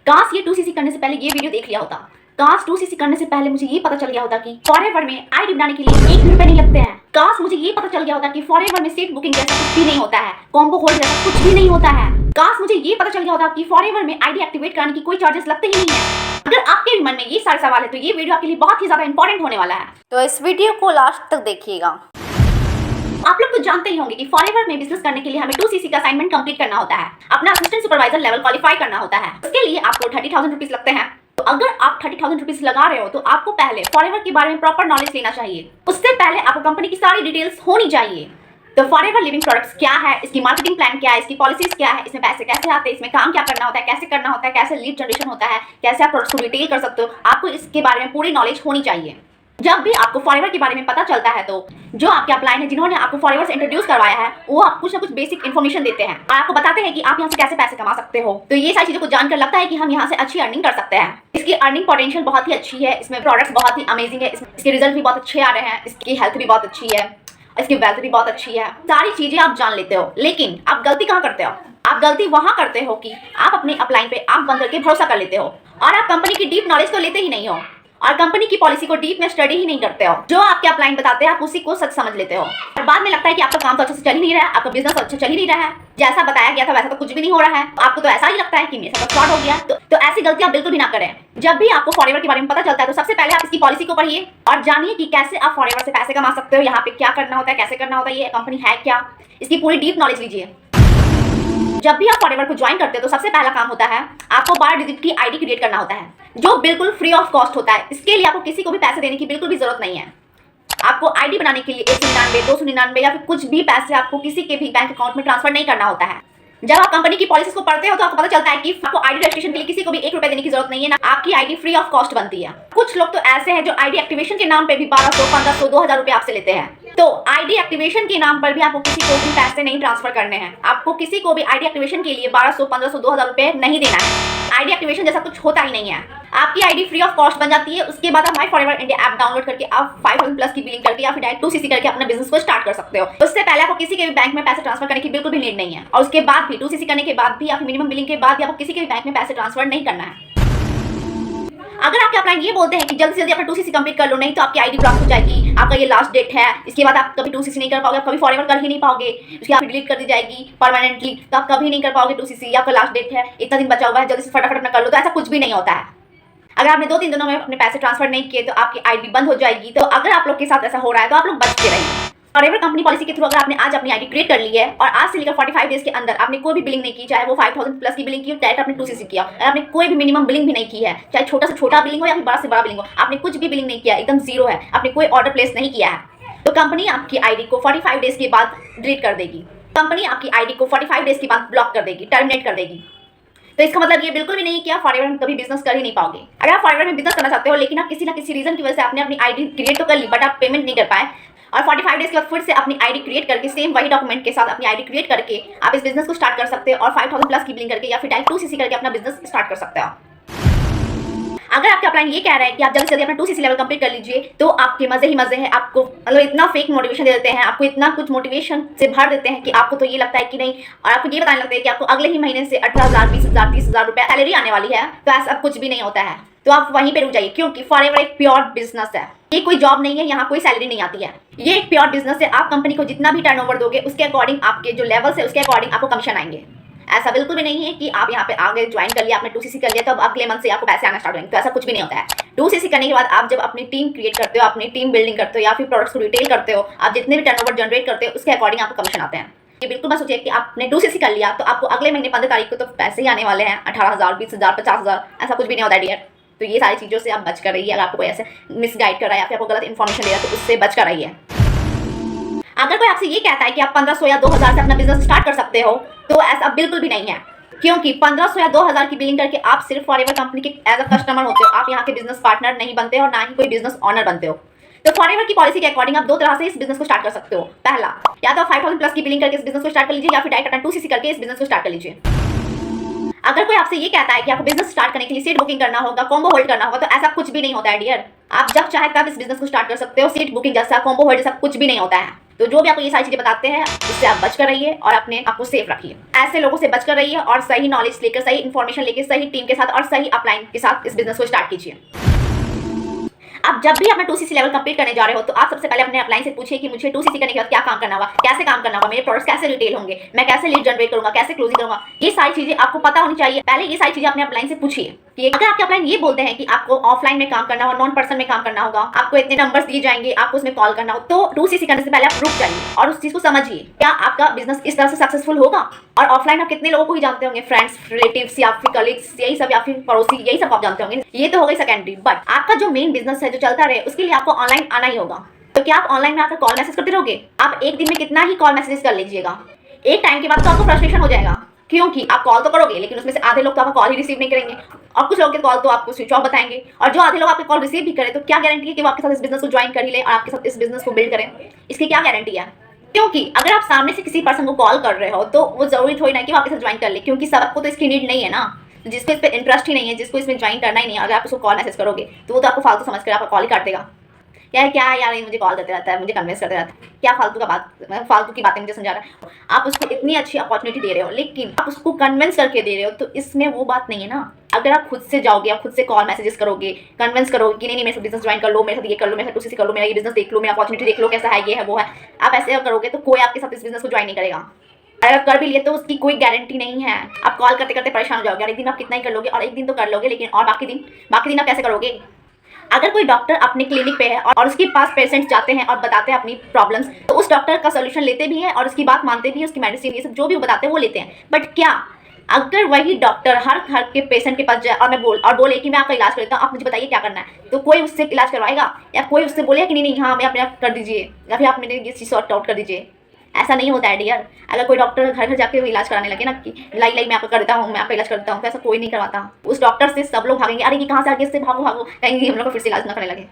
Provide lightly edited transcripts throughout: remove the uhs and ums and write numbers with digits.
काश ये 2cc करने से पहले ये वीडियो देख लिया होता। काश 2cc करने से पहले मुझे ये पता चल गया होता कि फॉरएवर में आईडी बनाने के लिए 1 भी रुपए नहीं लगते हैं। काश मुझे ये पता चल गया होता कि फॉरएवर में सीट बुकिंग जैसा कुछ भी नहीं होता है, कॉम्बो होल्ड जैसा कुछ भी नहीं होता है। काश मुझे ये पता चल गया होता कि फॉरएवर में आईडी एक्टिवेट कराने की कोई चार्जेस लगते ही नहीं है। अगर आपके भी मन में ये सारे सवाल है तो ये वीडियो आपके लिए बहुत ही ज्यादा इंपॉर्टेंट होने वाला है, तो इस वीडियो को लास्ट तक देखिएगा। आप लोग तो जानते ही होंगे कि फॉरएवर में बिजनेस करने के लिए हमें 2cc का असाइनमेंट कंप्लीट करना होता है, अपना असिस्टेंट सुपरवाइजर लेवल क्वालिफाई करना होता है। इसके लिए आपको 30,000 रुपीज लगते हैं। तो अगर आप 30,000 रुपीज लगा रहे हो तो आपको पहले फॉरएवर के बारे में प्रॉपर नॉलेज लेना चाहिए। उससे पहले आपको कंपनी की सारी डिटेल्स होनी चाहिए। तो फॉरएवर लिविंग प्रोडक्ट्स क्या है, इसकी मार्केटिंग प्लान क्या है, इसकी पॉलिसीज क्या है, इसमें पैसे कैसे आते हैं, इसमें काम क्या करना होता है, कैसे करना होता है, कैसे लीड जनरेशन होता है, कैसे आप प्रोडक्ट्स को रिटेल कर सकते हो, आपको इसके बारे में पूरी नॉलेज होनी चाहिए। जब भी आपको फॉरएवर के बारे में पता चलता है तो जो आपके अपलाइन है, जिन्होंने आपको फॉरएवर से इंट्रोड्यूस करवाया है, वो आपको कुछ ना कुछ बेसिक इन्फॉर्मेशन देते हैं और आपको बताते हैं कि आप यहाँ से कैसे पैसे कमा सकते हो। तो ये सारी चीजों को जानकर लगता है कि हम यहाँ से अच्छी अर्निंग कर सकते हैं। इसकी अर्निंग पोटेंशियल बहुत ही अच्छी है, इसमें प्रोडक्ट्स बहुत ही अमेजिंग है, इसके रिजल्ट भी बहुत अच्छे आ रहे हैं, इसकी हेल्थ भी बहुत अच्छी है, इसकी वेल्थ भी बहुत अच्छी है। सारी चीजें आप जान लेते हो, लेकिन आप गलती कहाँ करते हो? आप गलती वहां करते हो कि आप अपने अपलाइन पे आंख बंद करके भरोसा कर लेते हो और आप कंपनी की डीप नॉलेज तो लेते ही नहीं हो और कंपनी की पॉलिसी को डीप में स्टडी ही नहीं करते हो। जो आपके अपलाइन बताते हैं आप उसी को सच समझ लेते हो और बाद में लगता है कि आपका काम तो अच्छे से चल ही नहीं रहा है, आपका बिजनेस अच्छा चल ही नहीं रहा है, जैसा बताया गया था वैसा तो कुछ भी नहीं हो रहा है। आपको तो ऐसा ही लगता है कि मेरे साथ फ्रॉड हो गया। तो ऐसी गलती आप बिल्कुल भी ना करें। जब भी आपको फॉरएवर के बारे में पता चलता है तो सबसे पहले आप इसकी पॉलिसी को पढ़िए और जानिए कि कैसे आप फॉरएवर से पैसे कमा सकते हो, यहाँ पे क्या करना होता है, कैसे करना होता है, ये कंपनी है क्या, इसकी पूरी डीप नॉलेज लीजिए। जब भी आप फॉरएवर को ज्वाइन करते हो तो सबसे पहला काम होता है आपको 12 डिजिट की आईडी क्रिएट करना होता है, जो बिल्कुल फ्री ऑफ कॉस्ट होता है। इसके लिए आपको किसी को भी पैसे देने की बिल्कुल भी जरूरत नहीं है। आपको आईडी बनाने के लिए 199, 299 या फिर कुछ भी पैसे आपको किसी के भी बैंक अकाउंट में ट्रांसफर नहीं करना होता है। जब आप कंपनी की पॉलिसीज को पढ़ते हो तो आपको पता चलता है कि आपको आईडी रजिस्ट्रेशन के लिए किसी को भी 1 रुपए देने की जरूरत नहीं है, ना आपकी आईडी फ्री ऑफ कॉस्ट बनती है। कुछ लोग तो ऐसे हैं जो आईडी एक्टिवेशन के नाम पे भी 1200, 1500, 2000 रुपए आपसे लेते हैं। तो आईडी एक्टिवेशन के नाम पर भी आपको किसी को भी पैसे नहीं ट्रांसफर करने हैं। आपको किसी को भी आईडी एक्टिवेशन के लिए 1200, 1500, 2000 रुपए नहीं देना है। आईडी एक्टिवेशन जैसा कुछ होता ही नहीं है। आपकी आईडी फ्री ऑफ कॉस्ट बन जाती है। उसके बाद आप माई फॉरएवर इंडिया ऐप डाउनलोड करके आप 5000 प्लस की बिलिंग करके या फिर डायरेक्ट 2cc करके अपना बिजनेस को स्टार्ट कर सकते हो। उससे पहले आपको किसी के भी बैंक में पैसे ट्रांसफर करने की बिल्कुल भी नीड नहीं है और उसके बाद भी 2cc करने के बाद भी या फिर मिनिमम बिलिंग के बाद भी आपको किसी के भी बैंक में पैसे ट्रांसफर नहीं करना है। अगर आपके अपलाइन ये बोलते हैं कि जल्दी से जल्दी अपना 2cc कंप्लीट कर लो, नहीं तो आपकी आईडी ब्लॉक हो जाएगी, आपका ये लास्ट डेट है, इसके बाद आप कभी 2cc नहीं कर पाओगे, आप कभी फॉरएवर कर ही नहीं पाओगे, उसके बाद डिलीट कर दी जाएगी परमानेंटली, तो आप कभी नहीं कर पाओगे 2cc, आपका लास्ट डेट है, इतना दिन बचा हुआ है, जल्दी से फटाफट अपना कर लो। तो ऐसा कुछ भी नहीं होता है। अगर आपने 2-3 दिनों में अपने पैसे ट्रांसफर नहीं किए तो आपकी आईडी बंद हो जाएगी। तो अगर आप लोग के साथ ऐसा हो रहा है तो आप लोग बच के रहिए। फॉरएवर कंपनी पॉलिसी के थ्रू अगर आपने आज अपनी आईडी क्रिएट कर ली है और आज से लेकर 45 डेज के अंदर आपने कोई भी बिलिंग नहीं की, चाहे वो 5000 प्लस की बिलिंग की हो, डायरेक्ट आपने 2cc किया, आपने कोई भी मिनिमम बिलिंग भी नहीं की है, चाहे छोटा से छोटा बिलिंग हो या फिर बड़ा से बड़ा बिलिंग हो, आपने कुछ भी बिलिंग नहीं किया, एकदम जीरो है, आपने कोई ऑर्डर प्लेस नहीं किया है, तो कंपनी आपकी आईडी को 45 डेज के बाद डिलीट कर देगी। कंपनी आपकी आईडी को 45 डेज के बाद ब्लॉक कर देगी, टर्मिनेट कर देगी। तो इसका मतलब ये बिल्कुल भी नहीं कि आप फॉरएवर में कभी बिजनेस कर ही नहीं पाओगे। अगर आप फॉरएवर में बिजनेस करना चाहते हो लेकिन आप किसी ना किसी रीजन की वजह से आपने अपनी आईडी क्रिएट तो कर ली बट आप पेमेंट नहीं कर पाए और 45 डेज के बाद फिर से अपनी आईडी क्रिएट करके सेम वही डॉक्यूमेंट के साथ अपनी आईडी क्रिएट करके आप इस बिजनेस को स्टार्ट कर सकते हो और 5000 प्लस की बिलिंग करके या फिर डायरेक्ट 2cc करके अपना बिजनेस स्टार्ट कर सकते हो। अगर आपका प्लान ये कह रहा है कि आप जल्दी से जल्दी अपना 2cc लेवल कंप्लीट कर लीजिए तो आपके मजे ही मजे हैं। आपको मतलब इतना फेक मोटिवेशन दे देते हैं, आपको इतना कुछ मोटिवेशन से भर देते हैं कि आपको तो ये लगता है कि नहीं, और आपको ये बताने लगता है कि आपको अगले ही महीने से 18,000, 20,000, 30,000 रुपए सैलरी आने वाली है। तो ऐसा कुछ भी नहीं होता है। तो आप वहीं पे रुक जाइए, क्योंकि फॉरएवर एक प्योर बिजनेस है। ये कोई जॉब नहीं है, यहाँ कोई सैलरी नहीं आती है। ये एक प्योर बिजनेस है। आप कंपनी को जितना भी टर्नओवर दोगे उसके अकॉर्डिंग आपके जो लेवल है उसके अकॉर्डिंग आपको कमीशन आएंगे। ऐसा बिल्कुल भी नहीं है कि आप यहाँ पे आगे ज्वाइन कर लिया, आपने 2cc कर लिया तो अब अगले मंथ से आपको पैसे आना स्टार्ट होंगे। तो ऐसा कुछ भी नहीं होता है। 2cc करने के बाद आप जब अपनी टीम क्रिएट करते हो, अपनी टीम बिल्डिंग करते हो या फिर प्रोडक्ट्स को रिटेल करते हो, आप जितने भी टर्नओवर जनरेट करते हो उसके अकॉर्डिंग आपको कमीशन आते हैं। ये बिल्कुल मत सोचिए कि आपने 2cc कर लिया तो आपको अगले महीने 15 तारीख को तो पैसे ही आने वाले हैं 18,000, 20,000, 50,000। ऐसा कुछ भी नहीं होता है डियर। तो ये सारी चीज़ों से आप बच कर रहिए। अगर आपको कोई ऐसे मिसगाइड कर रहा है या फिर आपको गलत इन्फॉर्मेशन दे रहा है तो उससे बच कर रहिए। अगर कोई आपसे ये कहता है कि आप 1500 या 2000 से अपना बिजनेस स्टार्ट कर सकते हो तो ऐसा बिल्कुल भी नहीं है, क्योंकि 1500 या 2000 की बिलिंग करके आप सिर्फ फॉरएवर कंपनी के एज अ कस्टमर होते हो। आप यहाँ के बिजनेस पार्टनर नहीं बनते हो और ना ही कोई बिजनेस ऑनर बनते हो। तो फॉरएवर की पॉलिसी के अकॉर्डिंग आप 2 तरह से इस बिजनेस को स्टार्ट कर सकते हो। पहला, या तो 5000 प्लस की बिलिंग करके इस बिजनेस को स्टार्ट कर लीजिए या फिर डायरेक्ट 2cc करके इस बिजनेस को स्टार्ट कर लीजिए। अगर कोई आपसे ये कहता है कि आपको बिजनेस स्टार्ट करने के लिए सीट बुकिंग करना होगा, कॉम्बो होल्ड करना होगा, तो ऐसा कुछ भी नहीं होता है डियर। आप जब चाहे तब इस बिजनेस को स्टार्ट कर सकते हो। सीट बुकिंग जैसा, कॉम्बो होल्ड जैसा कुछ भी नहीं होता है। तो जो भी आपको ये सारी चीजें बताते हैं उससे आप बच कर रहिए और अपने आप को सेफ रखिए। ऐसे लोगों से बच कर रहिए और सही नॉलेज लेकर, सही इन्फॉर्मेशन लेकर, सही टीम के साथ और सही अपलाइन के साथ इस बिजनेस को स्टार्ट कीजिए। अब जब भी अपना 2cc लेवल कंप्लीट करने जा रहे हो तो आप सबसे पहले अपने अपलाइन से पूछिए कि मुझे 2cc करने के बाद क्या काम करना होगा, कैसे काम करना होगा, मेरे प्रोडक्ट्स कैसे रिटेल होंगे, मैं कैसे लीड जनरेट करूंगा, कैसे क्लोजिंग करूंगा। ये सारी चीजें आपको पता होनी चाहिए। पहले ये सारी चीजें अपने अपलाइन से पूछिए कि अगर आपके अपलाइन ये बोलते हैं कि आपको ऑफलाइन में काम करना होगा, नॉन पर्सन में काम करना होगा, आपको इतने नंबर्स दिए जाएंगे, आपको उसमें कॉल करना हो, तो 2cc करने से पहले आप रुक जाइए और उस चीज को समझिए क्या आपका बिजनेस इस तरह से सक्सेसफुल होगा। और ऑफलाइन आप कितने लोगों को ही जानते होंगे, फ्रेंड्स, रिलेटिव्स या फिर कलीग्स, यही सब, या फिर पड़ोसी, यही सब आप जानते होंगे। ये तो हो गई सेकेंडरी, बट आपका जो मेन बिजनेस है जो चलता रहे उसके लिए आपको ऑनलाइन आना ही होगा। तो क्या आप ऑनलाइन में आकर कॉल मैसेज करते रहोगे? आप एक दिन में कितना ही कॉल मैसेज कर लीजिएगा, एक टाइम के बाद तो आपको फ्रस्ट्रेशन हो जाएगा, क्योंकि आप कॉल तो करोगे लेकिन उसमें से आधे लोग तो आपका कॉल ही रिसीव नहीं करेंगे और कुछ लोग के कॉल तो आपको स्विच ऑफ बताएंगे। और जो आधे लोग आपके कॉल रिसीव भी करें तो क्या गारंटी है कि वो आपके साथ इस बिजनेस को ज्वाइन कर ही ले और आपके साथ इस बिजनेस को बिल्ड करें? इसकी क्या गारंटी है? क्योंकि अगर आप सामने से किसी पर्सन को कॉल कर रहे हो तो वो जरूरी थोड़ी ना कि वो आपके साथ ज्वाइन कर ले, क्योंकि सबको तो इसकी नीड नहीं है ना। जिसको इस पर इंटरेस्ट ही नहीं है, जिसको इसमें ज्वाइन करना ही नहीं है, अगर आप उसको कॉल मैसेज करोगे तो वो तो आपको फालतू समझ कर आपका कॉल ही काट देगा। क्या यार ये मुझे कॉल करते रहता है, मुझे कन्विंस करते रहता है, क्या फालतू की बातें मुझे समझा रहा है। आप उसको इतनी अच्छी अपॉर्चुनिटी दे रहे हो लेकिन आप उसको कन्विंस करके दे रहे हो, तो इसमें वो बात नहीं है ना। अगर आप खुद से जाओगे, आप खुद से कॉल मैसेजेस करोगे, कन्विंस करोगे कि नहीं मेरे साथ बिजनेस ज्वाइन कर लो, मेरे साथ ये कर लो, मेरे साथ 2cc कर लो, मेरा ये बिजनेस देख लो, मेरा अपॉर्चुनिटी देख लो, कैसा है, ये है वो है, आप ऐसे करोगे तो कोई आपके साथ इस बिजनेस को ज्वाइन नहीं करेगा। अगर कर भी लिए तो उसकी कोई गारंटी नहीं है। आप कॉल करते करते परेशान हो जाओगे और एक दिन आप कितना ही कर लोगे और एक दिन तो कर लोगे, लेकिन और बाकी दिन आप कैसे करोगे? अगर कोई डॉक्टर अपने क्लिनिक पे है और उसके पास पेशेंट्स जाते हैं और बताते हैं अपनी प्रॉब्लम्स, तो उस डॉक्टर का सोल्यूशन लेते भी हैं और उसकी बात मानते भी हैं, उसकी मेडिसिन ये सब जो भी वो बताते हैं वो लेते हैं। बट क्या अगर वही डॉक्टर हर घर के पेशेंट के पास जाए और बोले कि मैं आपका इलाज कर देता हूँ, आप मुझे बताइए क्या करना है, तो कोई उससे इलाज करवाएगा? या कोई उससे बोलेगा कि नहीं हाँ मैं अपने आप कर दीजिए या फिर आप मेरे ये चीज़ सॉर्ट आउट कर दीजिए? ऐसा नहीं होता है डियर। अगर कोई डॉक्टर घर घर जाके इलाज कराने लगे ना कि लाई मैं आपका कर देता हूँ, मैं आपका इलाज कर देता हूँ, तो ऐसा कोई नहीं करवाता। उस डॉक्टर से सब लोग भागेंगे, अरे ये कहाँ से आगे, इससे भागो कहीं हम लोग को फिर से इलाज ना करने लगे।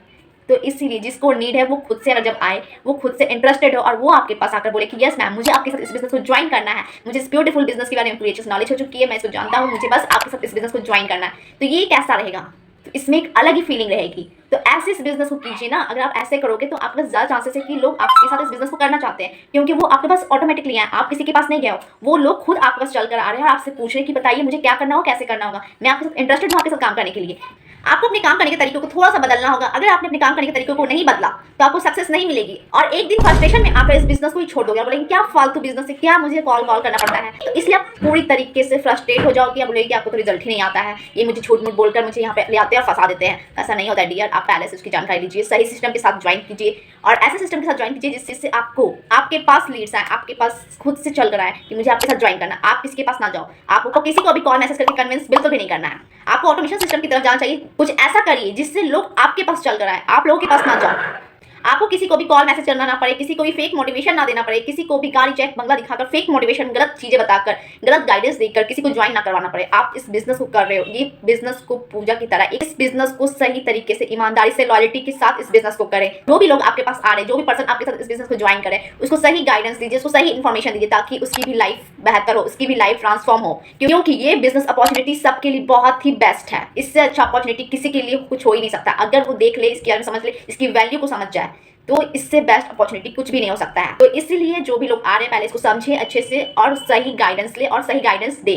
तो इसीलिए जिसको नीड है वो खुद से अगर जब आए, वो खुद से इंटरेस्टेड हो और वो आपके पास आकर बोले कि यस मैम मुझे आपके साथ इस बिजनेस को ज्वाइन करना है, मुझे इस ब्यूटीफुल बिजनेस के बारे में पूरी अच्छी नॉलेज हो चुकी है, मैं इसको जानता हूँ, मुझे बस आपके साथ इस बिजनेस को ज्वाइन करना है, तो ये कैसा रहेगा? तो इसमें एक अलग ही फीलिंग रहेगी। तो ऐसे इस बिजनेस को कीजिए ना। अगर आप ऐसे करोगे तो आपके पास ज़्यादा चांसेस है कि लोग आपके साथ इस बिजनेस को करना चाहते हैं, क्योंकि वो आपके पास ऑटोमेटिकली आए, आप किसी के पास नहीं गए हो, वो लोग खुद आपके पास चल कर आ रहे हैं और आपसे पूछ रहे हैं कि बताइए मुझे क्या करना होगा, कैसे करना होगा, मैं आपके साथ इंटरेस्टेड हूँ आपके साथ काम करने के लिए। आपको अपने काम करने के तरीकों को थोड़ा सा बदलना होगा। अगर आपने अपने काम करने के तरीकों को नहीं बदला तो आपको सक्सेस नहीं मिलेगी और एक दिन फ्रस्ट्रेशन में आप इस बिजनेस को ही छोड़ दोगे और बोलेंगे क्या फालतू बिजनेस है, क्या मुझे कॉल करना पड़ता है। तो इसलिए आप पूरी तरीके से फ्रस्ट्रेट हो जाओगे, आप बोलेंगे कि आपको तो रिजल्ट ही नहीं आता है, ये मुझे झूठ मूठ बोलकर मुझे यहाँ पे ले आते हैं और फंसा देते हैं। ऐसा नहीं होता है डियर। आप पहले से उसकी जानकारी लीजिए, सही सिस्टम के साथ ज्वाइन कीजिए और ऐसे सिस्टम के साथ ज्वाइन कीजिए जिससे आपको आपके पास लीड्स आए, आपके पास खुद से चल कर आए कि मुझे आपके साथ ज्वाइन करना। आप किसी के पास ना जाओ, आपको किसी को भी कॉल मैसेज करके कन्विंस बिल्कुल भी नहीं करना है। आपको ऑटोमेशन सिस्टम की तरफ जाना चाहिए। कुछ ऐसा करिए जिससे लोग आपके पास चल कर आए, आप लोगों के पास ना जाओ। आपको किसी को भी कॉल मैसेज करना ना पड़े, किसी को भी फेक मोटिवेशन ना देना पड़े, किसी को भी गाड़ी चेक बंगला दिखाकर फेक मोटिवेशन, गलत चीजें बताकर, गलत गाइडेंस देकर किसी को ज्वाइन ना करवाना पड़े। आप इस बिजनेस को कर रहे हो, ये बिजनेस को पूजा की तरह, इस बिजनेस को सही तरीके से, ईमानदारी से, लॉयल्टी के साथ इस बिजनेस को करें। जो भी लोग आपके पास आ रहे हैं, जो भी पर्सन आपके साथ इस बिजनेस को ज्वाइन करे, उसको सही गाइडेंस दीजिए, उसको सही इन्फॉर्मेशन दीजिए ताकि उसकी भी लाइफ बेहतर हो, उसकी भी लाइफ ट्रांसफॉर्म हो। क्योंकि ये बिजनेस अपॉर्चुनिटी सबके लिए बहुत ही बेस्ट है। इससे अच्छा अपॉर्चुनिटी किसी के लिए कुछ हो ही नहीं सकता। अगर वो देख ले, इसके बारे में समझ ले, इसकी वैल्यू को समझ जाए, तो इससे बेस्ट अपॉर्चुनिटी कुछ भी नहीं हो सकता है। तो इसीलिए जो भी लोग आ रहे हैं पहले इसको समझे अच्छे से और सही गाइडेंस ले और सही गाइडेंस दे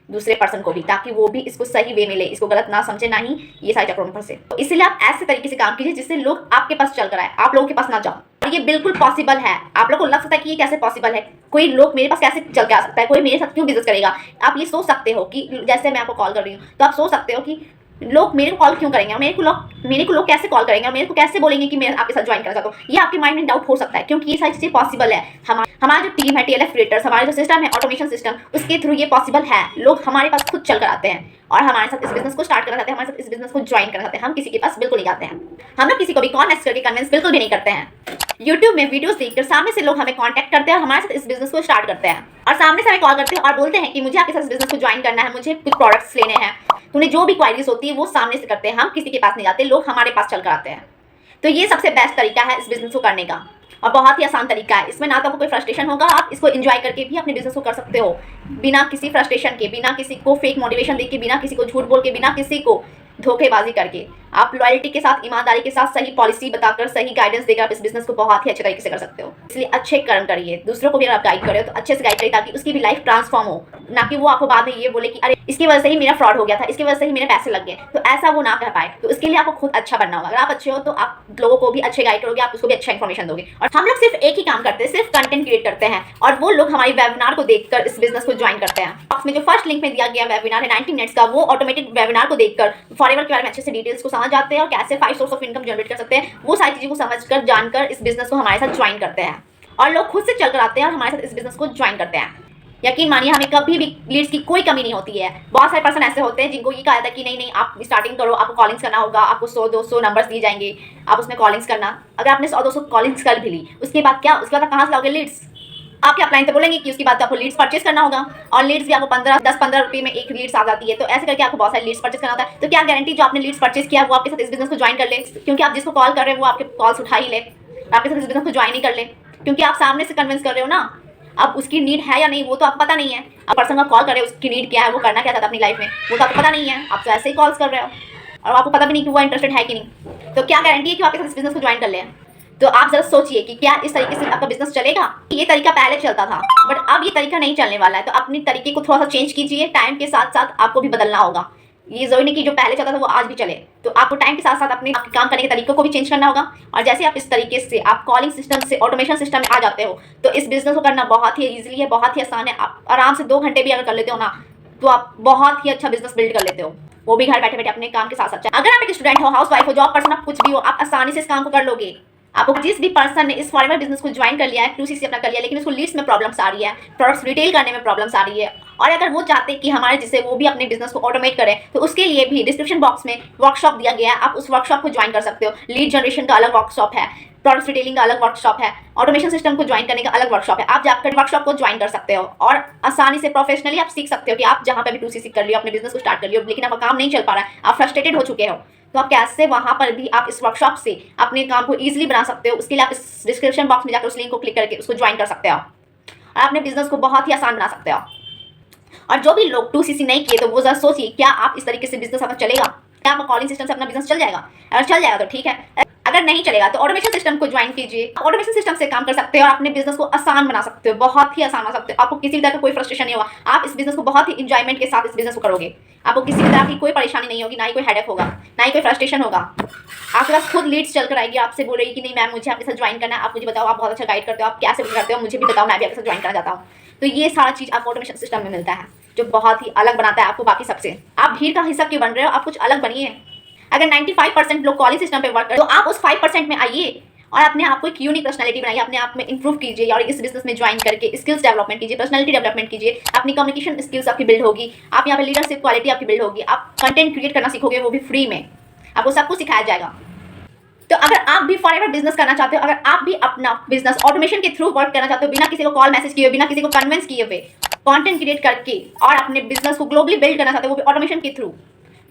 दूसरे पर्सन को भी, ताकि वो भी इसको सही वे में ले, इसको गलत ना समझे, ना ही ये सारे चक्रों में फंसे। तो इसलिए आप ऐसे तरीके से काम कीजिए जिससे लोग आपके पास चल कर आए, आप लोगों के पास ना जाओ। और ये बिल्कुल पॉसिबल है। आप लोग को लग सकता है कि ये कैसे पॉसिबल है, कोई लोग मेरे पास कैसे चल के आ सकता है, कोई मेरे साथ क्यों बिजनेस करेगा। आप ये सोच सकते हो कि जैसे मैं आपको कॉल कर रही हूँ तो आप सोच सकते हो कि लोग मेरे को कॉल क्यों करेंगे और मेरे को लोग कैसे कॉल करेंगे और मेरे को कैसे बोलेंगे कि मैं आपके साथ ज्वाइन करना चाहता हूँ। ये आपके माइंड में डाउट हो सकता है, क्योंकि ये सारी चीजें पॉसिबल है। हमारा जो टीम है TLF क्रिएटर्स, हमारा जो सिस्टम है ऑटोमेशन सिस्टम, उसके थ्रू ये पॉसिबल है। लोग हमारे पास खुद चल कर आते हैं और हमारे साथ इस बिजनेस को स्टार्ट करना चाहते हैं, हमारे साथ इस बिजनेस को ज्वाइन करना चाहते हैं। हम किसी के पास बिल्कुल नहीं जाते हैं, हम लोग किसी को भी कॉल मैसेज करके कन्विंस बिल्कुल भी नहीं करते हैं। YouTube में वीडियोस देखकर सामने से लोग हमें कांटेक्ट करते हैं और हमारे साथ इस बिजनेस को स्टार्ट करते हैं और सामने से हमें कॉल करते हैं और बोलते हैं कि मुझे आपके साथ इस बिजनेस को ज्वाइन करना है, मुझे कुछ प्रोडक्ट्स लेने हैं। तो उन्हें जो भी क्वायरीज होती है वो सामने से करते हैं, हम किसी के पास नहीं जाते, लोग हमारे पास चल कर आते हैं। तो ये सबसे बेस्ट तरीका है इस बिजनेस को करने का और बहुत ही आसान तरीका है। इसमें ना तो आपको कोई फ्रस्ट्रेशन होगा, आप इसको एंजॉय करके भी अपने बिजनेस को कर सकते हो बिना किसी फ्रस्ट्रेशन के, बिना किसी को फेक मोटिवेशन देके, बिना किसी को झूठ बोल के, बिना किसी को धोखेबाजी करके। आप लॉयल्टी के साथ, ईमानदारी के साथ, सही पॉलिसी बताकर, सही गाइडेंस देकर आप इस बिजनेस को बहुत ही अच्छे तरीके से कर सकते हो। इसलिए अच्छे कर्म करिए, दूसरों को भी अगर आप गाइड करें तो अच्छे से गाइड करिए ताकि उसकी भी लाइफ ट्रांसफॉर्म हो, ना कि वो आपको बाद में ये बोले कि अरे इसकी वजह से ही मेरा फ्रॉड हो गया था, इसकी वजह से ही मेरे पैसे लग गए। तो ऐसा वो ना कह पाए। तो उसके लिए आपको खुद अच्छा बनना होगा। अगर आप अच्छे हो तो आप लोगों को भी अच्छे गाइड करोगे, आप उसको भी अच्छा इन्फॉर्मेशन दोगे। और हम लोग सिर्फ एक ही काम करते हैं, सिर्फ कंटेंट क्रिएट करते हैं, और वो लोग हमारी वेबिनार को देखकर इस बिजनेस को ज्वाइन करते हैं। बॉक्स में जो फर्स्ट लिंक में दिया गया वेबिनार है 90 मिनट्स का, वो ऑटोमेटिक वेबिनार को देखकर फॉरएवर के बारे में अच्छे से डिटेल्स को समझ जाते हैं और कैसे 5 सोर्स ऑफ इनकम जनरेट कर सकते हैं, वो सारी चीज़ों को समझकर, जानकर इस बिजनेस को हमारे साथ ज्वाइन करते हैं। और लोग खुद से चलकर आते हैं और हमारे साथ इस बिजनेस को ज्वाइन करते हैं। यकीन मानिए, हमें कभी भी लीड्स की कोई कमी नहीं होती है। बहुत सारे पर्सन ऐसे होते हैं जिनको ये कहा जाता है कि नहीं नहीं आप स्टार्टिंग करो, आपको कॉलिंग्स करना होगा, आपको 100-200 नंबर्स दिए जाएंगे, आप उसमें कॉलिंग्स करना। अगर आपने 100-200 कॉलिंग्स कर भी ली, उसके बाद क्या, उसके बाद कहाँ से लाओगे लीड्स? आपके अपलाइन तो बोलेंगे कि उसके बाद आपको लीड्स परचेस करना होगा, और लीड्स भी आपको 10-15 रुपये में एक लीड्स आ जाती है। तो ऐसे करके आपको बहुत सारे लीड्स परचेस करना होता है। तो क्या गारंटी जो आपने लीड्स परचेस किया वो आपके साथ इस बिजनेस को ज्वाइन कर ले? क्योंकि आप जिसको कॉल कर रहे हैं वो आपके कॉल्स उठा ही ले, आपके साथ इस बिजनेस को ज्वाइन ही कर ले, क्योंकि आप सामने से कन्विंस कर रहे हो ना। अब उसकी नीड है या नहीं वो तो आपको पता नहीं है। अब पर्सन का कॉल कर रहे हो, उसकी नीड क्या है, वो करना क्या चाहता है अपनी लाइफ में, वो तो आपको पता नहीं है। आप तो ऐसे ही कॉल्स कर रहे हो और आपको पता भी नहीं कि वो इंटरेस्टेड है कि नहीं। तो क्या गारंटी है कि आपके साथ इस बिजनेस को ज्वाइन कर ले? तो आप जरा सोचिए कि क्या इस तरीके से आपका बिजनेस चलेगा? ये तरीका पहले चलता था, बट अब ये तरीका नहीं चलने वाला है। तो अपने तरीके को थोड़ा सा चेंज कीजिए, टाइम के साथ साथ आपको भी बदलना होगा। ये जरूरी नहीं कि जो पहले चलता था वो आज भी चले। तो आपको टाइम के साथ साथ अपने काम करने के तरीकों को भी चेंज करना होगा। और जैसे आप इस तरीके से आप कॉलिंग सिस्टम से ऑटोमेशन सिस्टम में आ जाते हो, तो इस बिजनेस को करना बहुत ही ईजिली है, बहुत ही आसान है। आप आराम से 2 घंटे भी अगर कर लेते हो ना, तो आप बहुत ही अच्छा बिजनेस बिल्ड कर लेते हो, वो भी घर बैठे बैठे अपने काम के साथ साथ। अगर आप एक स्टूडेंट हो, हाउस वाइफ हो, जॉब पर्सन, आप कुछ भी हो, आप आसानी से इस काम को कर लोगे। आपको जिस भी पर्सन ने इस फॉरएवर बिजनेस को ज्वाइन कर लिया है, 2CC अपना कर लिया, लेकिन उसको लीड्स में प्रॉब्लम्स आ रही है, प्रोडक्ट्स रिटेल करने में प्रॉब्लम्स आ रही है, और अगर वो चाहते हैं कि हमारे जिससे वो भी अपने बिजनेस को ऑटोमेट करें, तो उसके लिए भी डिस्क्रिप्शन बॉक्स में वर्कशॉप दिया गया है। आप उस वर्कशॉप को ज्वाइन कर सकते हो। लीड जनरेशन का अलग वर्कशॉप है, प्रोडक्ट्स रिटेलिंग का अलग वर्कशॉप है, ऑटोमेशन सिस्टम को ज्वाइन करने का अलग वर्कशॉप है। आप जाकर वर्कशॉप को ज्वाइन कर सकते हो और आसानी से प्रोफेशनली आप सीख सकते हो कि आप जहाँ पे भी 2CC कर लियो, अपने बिजनेस को स्टार्ट कर लियो, लेकिन आपका काम नहीं चल पा रहा है, आप फ्रस्ट्रेटेड हो चुके हो, तो आप कैसे वहाँ पर भी आप इस वर्कशॉप से अपने काम को ईजिली बना सकते हो। उसके लिए आप इस डिस्क्रिप्शन बॉक्स में जाकर उस लिंक को क्लिक करके उसको ज्वाइन कर सकते हो और अपने बिजनेस को बहुत ही आसान बना सकते हो। और जो भी लोग 2CC नहीं किए, तो वो जरा सोचिए, क्या आप इस तरीके से बिजनेस आपका चलेगा? क्या आपका कॉलिंग सिस्टम से अपना बिजनेस चल जाएगा? अगर चल जाएगा तो ठीक है, अगर नहीं चलेगा तो ऑटोमेशन सिस्टम को ज्वाइन कीजिए। ऑटोमेशन सिस्टम से काम कर सकते हो और अपने बिजनेस को आसान बना सकते हो, बहुत ही आसान बना सकते हो। आपको किसी भी तरह का कोई फ्रस्ट्रेशन नहीं होगा। आप इस बिजनेस को बहुत ही इंजॉयमेंट के साथ इस बिजनेस को करोगे। आपको किसी भी तरह की कोई परेशानी नहीं होगी, ना ही कोई हेडेक होगा, ना ही कोई फ्रस्ट्रेशन होगा। आपके पास खुद लीड्स चलकर आएगी, आपसे बोलेगी कि नहीं मैम मुझे आपके साथ ज्वाइन करना है, आप मुझे बताओ, आप बहुत अच्छा गाइड करते हो, आप कैसे करते हो, मुझे भी बताओ, मैं भी आपके साथ ज्वाइन करना चाहता हूँ। तो ये सारा चीज़ आपको ऑटोमेशन सिस्टम में मिलता है, जो बहुत ही अलग बनाता है आपको बाकी सबसे। आप भीड़ का हिस्सा क्यों बन रहे हो? आप कुछ अलग बनिए। अगर 95% लोग कॉलिंग सिस्टम पे वर्क करें, तो आप उस 5% में आइए और अपने आप को एक यूनिक पर्सनैलिटी बनाइए, अपने आप में इंप्रूव कीजिए और इस बिजनेस में ज्वाइन करके स्किल्स डेवलपमेंट कीजिए, पर्सनैलिटी डेवलपमेंट कीजिए। अपनी कम्युनिकेशन स्किल्स आपकी बिल्ड होगी, आप यहाँ पे लीडरशिप क्वालिटी आपकी बिल्ड होगी, आप कंटेंट क्रिएट करना सीखोगे, वो भी फ्री में आपको सब कुछ सिखाया जाएगा। तो अगर आप भी फॉरएवर बिजनेस करना चाहते हो, अगर आप भी अपना बिजनेस ऑटोमेशन के थ्रू वर्क करना चाहते हो, बिना किसी को कॉल मैसेज किए, बिना किसी को कन्विंस किए हुए, कंटेंट क्रिएट करके और अपने बिजनेस को ग्लोबली बिल्ड करना चाहते हो, वो भी ऑटोमेशन के थ्रू,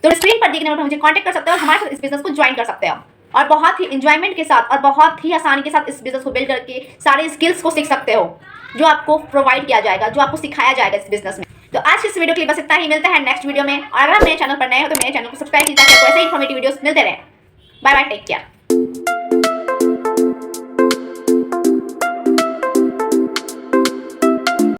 तो स्क्रीन पर देखने पर मुझे कांटेक्ट कर सकते हो और हमारे साथ इस बिजनेस को ज्वाइन कर सकते हो और बहुत ही इंजॉयमेंट के साथ और बहुत ही आसानी के साथ इस बिजनेस को बिल्ड करके सारे स्किल्स को सीख सकते हो जो आपको प्रोवाइड किया जाएगा, जो आपको सिखाया जाएगा इस बिजनेस में। तो आज इस वीडियो के लिए बस इतना ही, मिलता है नेक्स्ट वीडियो में। और अगर आप मेरे चैनल पर नए हो तो मेरे चैनल को सब्सक्राइब कीजिए ताकि आपको ऐसे इन्फॉर्मेटिव वीडियोस मिलते रहे। Bye bye, take care.